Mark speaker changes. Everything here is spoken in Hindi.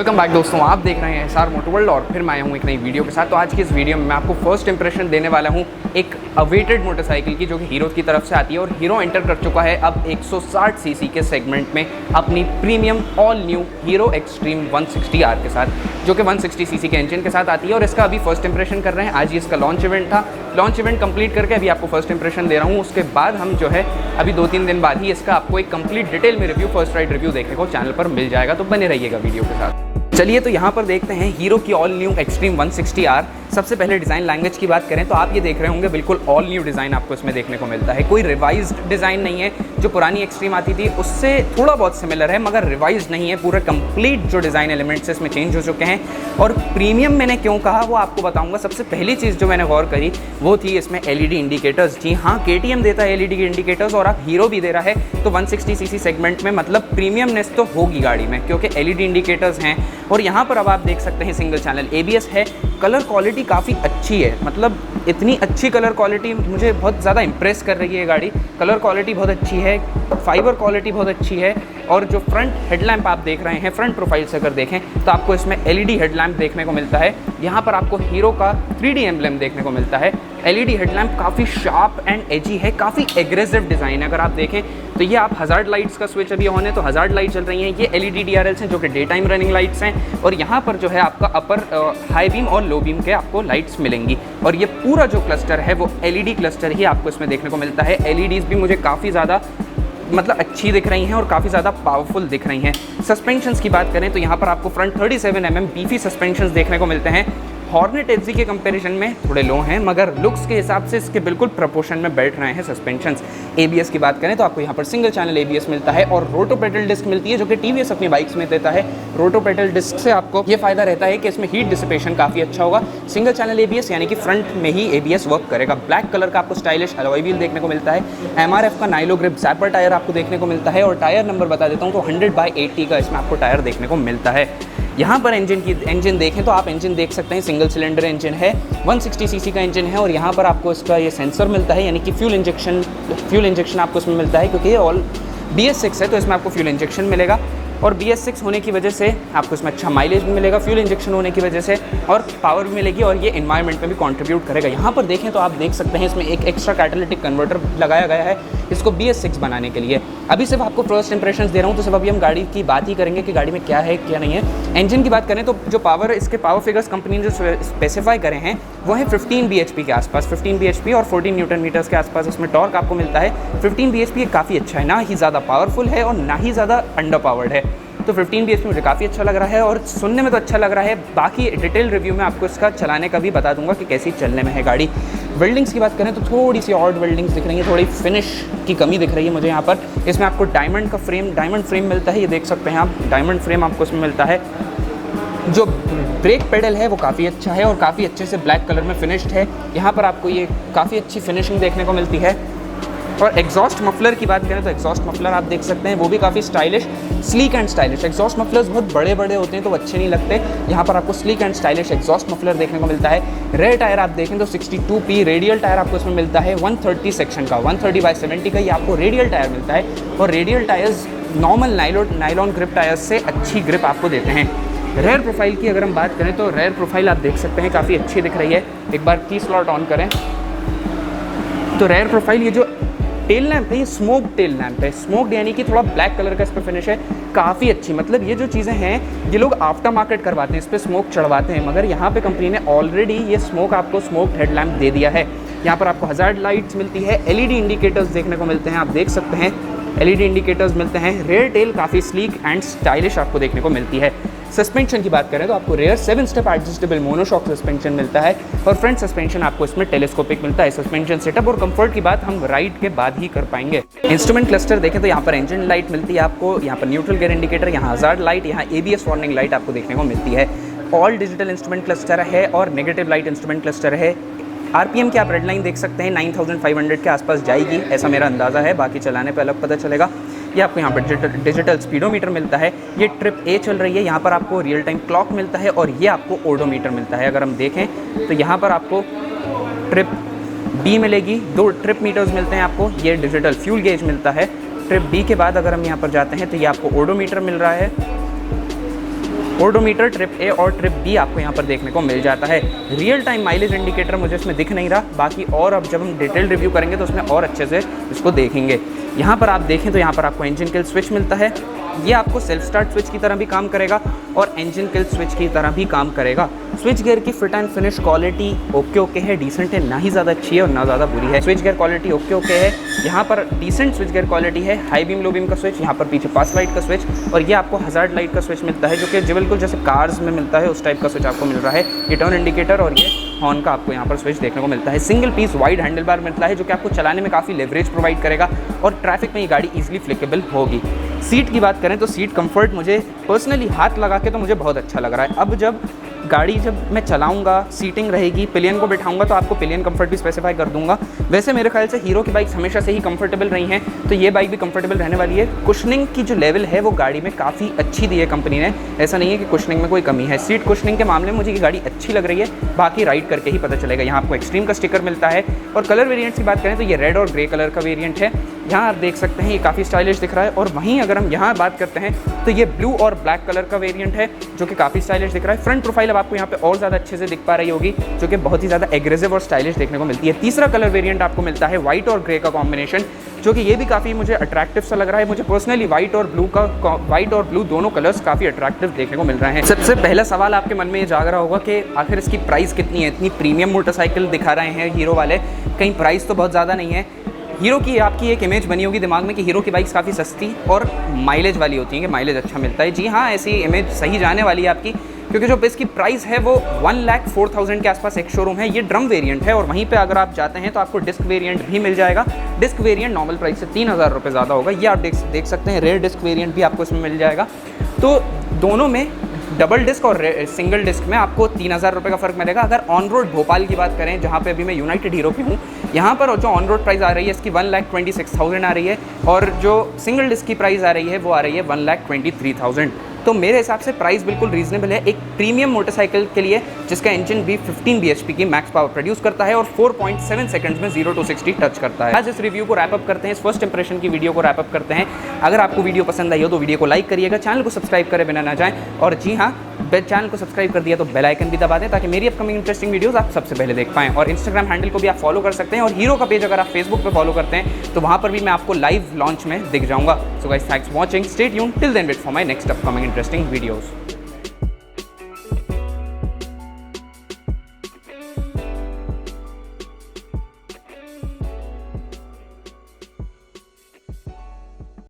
Speaker 1: वेलकम बैक दोस्तों, आप देख रहे हैं SR मोटोवर्ल्ड और फिर मैं आया हूँ एक नई वीडियो के साथ। तो आज की इस वीडियो में मैं आपको फर्स्ट इंप्रेशन देने वाला हूँ एक अवेटेड मोटरसाइकिल की, जो कि हीरो की तरफ से आती है। और हीरो एंटर कर चुका है अब 160 सीसी के सेगमेंट में अपनी premium all new hero extreme 160R के साथ, जो कि 160 सीसी के इंजन के साथ आती है। और इसका अभी फर्स्ट इंप्रेशन कर रहे हैं। आज ही इसका लॉन्च इवेंट था। लॉन्च इवेंट कंप्लीट करके अभी आपको फर्स्ट इंप्रेशन दे रहा हूँ। उसके बाद हम जो है अभी 2-3 दिन बाद ही इसका आपको एक कंप्लीट डिटेल में रिव्यू, फर्स्ट राइड रिव्यू देखने को चैनल पर मिल जाएगा। तो बने रहिएगा वीडियो के साथ। चलिए तो यहाँ पर देखते हैं हीरो की ऑल न्यू एक्सट्रीम 160R। सबसे पहले डिज़ाइन लैंग्वेज की बात करें तो आप ये देख रहे होंगे बिल्कुल ऑल न्यू डिज़ाइन आपको इसमें देखने को मिलता है। कोई रिवाइज्ड डिज़ाइन नहीं है। जो पुरानी एक्सट्रीम आती थी उससे थोड़ा बहुत सिमिलर है, मगर रिवाइज्ड नहीं है। पूरा कंप्लीट जो डिज़ाइन एलिमेंट्स इसमें चेंज हो चुके हैं। और प्रीमियम मैंने क्यों कहा वो आपको बताऊंगा। सबसे पहली चीज़ जो मैंने गौर करी वो थी इसमें LED इंडिकेटर्स। जी हाँ, KTM देता है LED के इंडिकेटर्स और आप हीरो भी दे रहा है। तो 160 सीसी सेगमेंट में मतलब प्रीमियमनेस तो होगी गाड़ी में, क्योंकि LED इंडिकेटर्स हैं। और यहाँ पर अब आप देख सकते हैं सिंगल चैनल ABS है। कलर क्वालिटी काफ़ी अच्छी है, मतलब इतनी अच्छी कलर क्वालिटी मुझे बहुत ज़्यादा इंप्रेस कर रही है गाड़ी। कलर क्वालिटी बहुत अच्छी है, फाइबर क्वालिटी बहुत अच्छी है। और जो फ्रंट हेडलैम्प आप देख रहे हैं, फ्रंट प्रोफाइल से अगर देखें तो आपको इसमें LED हेडलैम्प देखने को मिलता है। यहाँ पर आपको हीरो का 3D एम्ब्लेम देखने को मिलता है। LED हेडलैम्प काफ़ी शार्प एंड एजी है, काफ़ी एग्रेसिव डिज़ाइन है। अगर आप देखें तो ये आप हज़ार्ड लाइट्स का स्विच अभी ऑन है तो हज़ार्ड लाइट चल रही हैं। ये LED DRLs हैं जो कि डे टाइम रनिंग लाइट्स हैं। और यहाँ पर जो है आपका अपर हाई बीम और लो बीम के आपको लाइट्स मिलेंगी। और ये पूरा जो क्लस्टर है वो LED क्लस्टर ही आपको इसमें देखने को मिलता है। LEDs भी मुझे काफ़ी ज़्यादा मतलब अच्छी दिख रही हैं और काफ़ी ज़्यादा पावरफुल दिख रही हैं। सस्पेंशंस की बात करें तो यहाँ पर आपको फ्रंट 37 mm बीफी सस्पेंशंस देखने को मिलते हैं। हॉर्नेट एजी के कंपैरिजन में थोड़े लो हैं, मगर लुक्स के हिसाब से इसके बिल्कुल प्रोपोर्शन में बैठ रहे हैं सस्पेंशंस। ABS की बात करें तो आपको यहाँ पर सिंगल चैनल ABS मिलता है और रोटो पेडल डिस्क मिलती है, जो कि TVS अपनी बाइक्स में देता है। रोटो पेडल डिस्क से आपको ये फायदा रहता है कि इसमें हीट डिसिपेशन काफ़ी अच्छा होगा। सिंगल चैनल ABS यानी कि फ्रंट में ही ABS वर्क करेगा। ब्लैक कलर का आपको स्टाइलिश अलॉय व्हील देखने को मिलता है। MRF का नाइलो ग्रिप जैपर टायर आपको देखने को मिलता है। और टायर नंबर बता देता हूँ तो 100/80 का इसमें आपको टायर देखने को मिलता है। यहाँ पर इंजन देखें तो आप इंजन देख सकते हैं, सिंगल सिलेंडर इंजन है, 160 सीसी का इंजन है। और यहाँ पर आपको इसका ये सेंसर मिलता है, यानी कि फ्यूल इंजेक्शन आपको इसमें मिलता है, क्योंकि ये ऑल BS6 है तो इसमें आपको फ्यूल इंजेक्शन मिलेगा। और BS6 होने की वजह से आपको इसमें अच्छा माइलेज भी मिलेगा, फ्यूल इंजेक्शन होने की वजह से, और पावर भी मिलेगी और ये एनवायरनमेंट में भी कंट्रीब्यूट करेगा। यहाँ पर देखें तो आप देख सकते हैं इसमें एक एक्स्ट्रा कैटालिटिक कन्वर्टर लगाया गया है इसको BS6 बनाने के लिए। अभी सिर्फ आपको फर्स्ट इंप्रेशंस दे रहा हूँ, तो सिर्फ अभी हम गाड़ी की बात ही करेंगे कि गाड़ी में क्या है क्या नहीं है। इंजन की बात करें तो जो पावर, इसके पावर फिगर्स कंपनी ने जो स्पेसिफाई करे हैं वो है 15 bhp के आसपास, 15 bhp और 14 न्यूटन मीटर्स के आसपास इसमें टॉर्क आपको मिलता है। 15 bhp काफ़ी अच्छा है, ना ही ज़्यादा पावरफुल है और ना ही ज़्यादा अंडर पावर्ड है। तो 15 bhp मुझे काफ़ी अच्छा लग रहा है और सुनने में तो अच्छा लग रहा है। बाकी डिटेल रिव्यू में आपको इसका चलाने का भी बता दूंगा कि कैसी चलने में है गाड़ी। वेल्डिंग्स की बात करें तो थोड़ी सी ऑड वेल्डिंग्स दिख रही है, थोड़ी फिनिश की कमी दिख रही है मुझे यहाँ पर। इसमें आपको डायमंड फ्रेम मिलता है, ये देख सकते हैं आप, डायमंड फ्रेम आपको इसमें मिलता है। जो ब्रेक पेडल है वो काफ़ी अच्छा है और काफ़ी अच्छे से ब्लैक कलर में फिनिश्ड है। यहाँ पर आपको ये काफ़ी अच्छी फिनिशिंग देखने को मिलती है। और एग्जॉस्ट मफलर की बात करें तो एग्जॉस्ट मफलर आप देख सकते हैं वो भी काफ़ी stylish, sleek and stylish. Exhaust mufflers बहुत बड़े बड़े होते हैं तो अच्छे नहीं लगते। यहाँ पर आपको sleek and stylish exhaust muffler देखने को मिलता है। रेयर टायर आप देखें तो 62P रेडियल टायर आपको इसमें मिलता है, 130 सेक्शन का, 130/70 का ये आपको रेडियल टायर मिलता है। और radial tyres normal nylon grip tyres से अच्छी ग्रिप आपको देते हैं। रेयर प्रोफाइल की अगर हम बात करें तो रेयर प्रोफाइल आप देख सकते हैं काफ़ी अच्छी दिख रही है। एक बार की स्लॉट ऑन करें तो रेयर प्रोफाइल, ये जो टेल लैंप है ये स्मोक टेल लैंप है। स्मोक्ड यानी कि थोड़ा ब्लैक कलर का इस पर फिनिश है, काफ़ी अच्छी। मतलब ये जो चीज़ें हैं ये लोग आफ्टर मार्केट करवाते हैं, इस पर स्मोक चढ़वाते हैं, मगर यहाँ पे कंपनी ने ऑलरेडी ये स्मोक आपको स्मोक्ड हेडलैम्प दे दिया है। यहाँ पर आपको हज़ार्ड लाइट्स मिलती है, LED इंडिकेटर्स देखने को मिलते हैं, आप देख सकते हैं LED इंडिकेटर्स मिलते हैं। रेयर टेल काफ़ी स्लीक एंड स्टाइलिश आपको देखने को मिलती है। सस्पेंशन की बात करें तो आपको rear 7 step adjustable monoshock suspension मिलता है और फ्रंट सस्पेंशन आपको इसमें टेलीस्कोपिक मिलता है। सस्पेंशन सेटअप और कंफर्ट की बात हम राइड के बाद ही कर पाएंगे। इंस्ट्रूमेंट क्लस्टर देखें तो यहाँ पर इंजन लाइट मिलती है आपको, यहाँ पर न्यूट्रल गियर इंडिकेटर, यहाँ हज़ार्ड लाइट, यहाँ ABS वार्निंग लाइट आपको देखने को मिलती है। ऑल डिजिटल इंस्ट्रूमेंट क्लस्टर है और नेगेटिव लाइट इंस्ट्रूमेंट क्लस्टर है। RPM की आप रेड लाइन देख सकते हैं 9500 के आसपास जाएगी, ऐसा मेरा अंदाज़ा है, बाकी चलाने पे अलग पता चलेगा। ये आपको यहाँ पर डिजिटल स्पीडोमीटर मिलता है। ये ट्रिप A चल रही है, यहाँ पर आपको रियल टाइम क्लॉक मिलता है और ये आपको ओडोमीटर मिलता है। अगर हम देखें तो यहाँ पर आपको ट्रिप B मिलेगी, 2 ट्रिप मीटर्स मिलते हैं आपको। ये डिजिटल फ्यूल गेज मिलता है। ट्रिप B के बाद अगर हम यहाँ पर जाते हैं तो ये आपको ओडोमीटर मिल रहा है। ओडोमीटर ट्रिप ए और ट्रिप बी आपको यहाँ पर देखने को मिल जाता है। रियल टाइम माइलेज इंडिकेटर मुझे इसमें दिख नहीं रहा, बाकी और अब जब हम डिटेल रिव्यू करेंगे तो उसमें और अच्छे से इसको देखेंगे। यहाँ पर आप देखें तो यहाँ पर आपको इंजन किल स्विच मिलता है, ये आपको सेल्फ स्टार्ट स्विच की तरह भी काम करेगा और इंजन किल स्विच की तरह भी काम करेगा। स्विच गियर की fit and finish quality okay है, डिसेंट है, ना ही ज़्यादा अच्छी है और ना ज़्यादा बुरी है। स्विच गियर क्वालिटी ओके है, यहाँ पर डिसेंट स्विच गियर क्वालिटी है। हाई बीम लो बीम का स्विच, यहाँ पर पीछे पास लाइट का स्विच और ये आपको हज़ार्ड लाइट का स्विच मिलता है, जो कि बिल्कुल जैसे कार्स में मिलता है उस टाइप का स्विच आपको मिल रहा है। ये टर्न इंडिकेटर और ये हॉर्न का आपको यहाँ पर स्विच देखने को मिलता है। Single piece wide handlebar मिलता है, जो कि आपको चलाने में काफ़ी लेवरेज प्रोवाइड करेगा और ट्रैफिक में ये गाड़ी ईजिली फ्लिकेबल होगी। सीट की बात करें तो सीट कंफर्ट मुझे पर्सनली हाथ लगा के तो मुझे बहुत अच्छा लग रहा है। अब जब मैं चलाऊंगा, सीटिंग रहेगी, पिलियन को बिठाऊंगा तो आपको पिलियन कंफर्ट भी स्पेसिफाई कर दूंगा। वैसे मेरे ख्याल से हीरो की बाइक्स हमेशा से ही कंफर्टेबल रही हैं, तो ये बाइक भी कंफर्टेबल रहने वाली है। कुशनिंग की जो लेवल है वो गाड़ी में काफ़ी अच्छी दी है कंपनी ने, ऐसा नहीं है कि कुशनिंग में कोई कमी है। सीट कुशनिंग के मामले में मुझे ये गाड़ी अच्छी लग रही है, बाकी राइड करके ही पता चलेगा। यहाँ आपको एक्सट्रीम का स्टिकर मिलता है और कलर वेरियंट्स की बात करें तो ये रेड और ग्रे कलर का वेरियंट है। यहाँ आप देख सकते हैं ये काफ़ी स्टाइलिश दिख रहा है। और वहीं अगर हम यहाँ बात करते हैं तो ये ब्लू और ब्लैक कलर का वेरिएंट है, जो कि काफ़ी स्टाइलिश दिख रहा है। फ्रंट प्रोफाइल अब आपको यहाँ पे और ज़्यादा अच्छे से दिख पा रही होगी, जो कि बहुत ही ज़्यादा एग्रेसिव और स्टाइलिश देखने को मिलती है। तीसरा कलर वेरिएंट आपको मिलता है वाइट और ग्रे का कॉम्बिनेशन, जो कि ये भी काफ़ी मुझे अट्रैक्टिव सा लग रहा है। मुझे पर्सनली वाइट और ब्लू दोनों कलर्स काफ़ी अट्रैक्टिव देखने को मिल रहे हैं। सबसे पहला सवाल आपके मन में ये जाग रहा होगा कि आखिर इसकी प्राइस कितनी है। इतनी प्रीमियम मोटरसाइकिल दिखा रहे हैं हीरो वाले, कहीं प्राइस तो बहुत ज़्यादा नहीं है। हीरो की आपकी एक इमेज बनी होगी दिमाग में कि हीरो की बाइक्स काफ़ी सस्ती और माइलेज वाली होती हैं, कि माइलेज अच्छा मिलता है। जी हाँ, ऐसी इमेज सही जाने वाली है आपकी, क्योंकि जो इसकी प्राइस है वो 1,04,000 के आसपास एक शोरूम है। ये ड्रम वेरिएंट है और वहीं पे अगर आप जाते हैं तो आपको डिस्क वेरिएंट भी मिल जाएगा। डिस्क वेरिएंट नॉर्मल प्राइस से 3,000 रुपये ज़्यादा होगा, ये आप देख सकते हैं। रेयर डिस्क वेरिएंट भी आपको इसमें मिल जाएगा। तो दोनों में डबल डिस्क और सिंगल डिस्क में आपको 3,000 रुपये का फ़र्क मिलेगा। अगर ऑन रोड भोपाल की बात करें, जहाँ पे अभी मैं यूनाइटेड हीरो पे हूँ, यहाँ पर जो ऑन रोड प्राइस आ रही है इसकी 1,26,000 आ रही है और जो सिंगल डिस्क की प्राइस आ रही है वो आ रही है 1,23,000। तो मेरे हिसाब से प्राइस बिल्कुल रीजनेबल है एक प्रीमियम मोटरसाइकिल के लिए, जिसका इंजन भी 15 bhp की मैक्स पावर प्रोड्यूस करता है और 4.7 सेकंड्स में 0 to 60 टच करता है। आज इस रिव्यू को रैप अप करते हैं, इस फर्स्ट इंप्रेशन की वीडियो को रैप अप करते हैं। अगर आपको वीडियो पसंद आई हो तो वीडियो को लाइक करिएगा, चैनल को सब्सक्राइब करे बिना ना जाएं। और जी हाँ, चैनल को सब्सक्राइब कर दिया तो बेल आइकन भी दबा दें, ताकि मेरी अपकमिंग इंटरेस्टिंग वीडियोस आप सबसे पहले देख पाएं। और इंस्टाग्राम हैंडल को भी आप फॉलो कर सकते हैं और हीरो का पेज अगर आप फेसबुक पे फॉलो करते हैं तो वहाँ पर भी मैं आपको लाइव लॉन्च में दिख जाऊंगा। So guys, thanks for watching, stay tuned, till then wait for my next upcoming interesting videos.